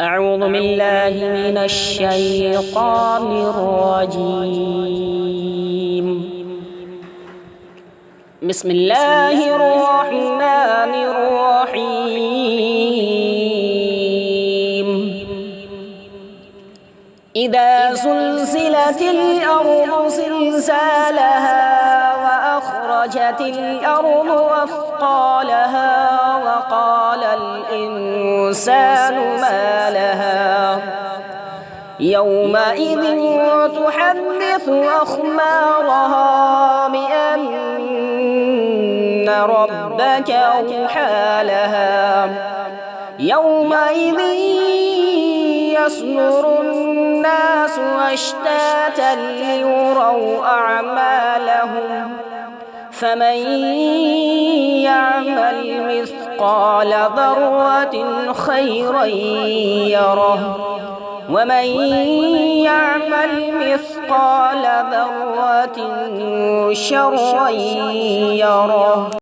أعوذ بالله من الشيطان الرجيم. بسم الله الرحمن الرحيم. إذا زلزلت الأرض زلزالها وأخرجت الأرض أثقالها وقال الإنسان ما لها يومئذ تحدث أخبارها بأن ربك أوحى لها يومئذ يصدر الناس أشتاتا ليروا أعمالهم فمن يعمل مثقال ذرة خيرا يره ومن يعمل مثقال ذرة شرا يره.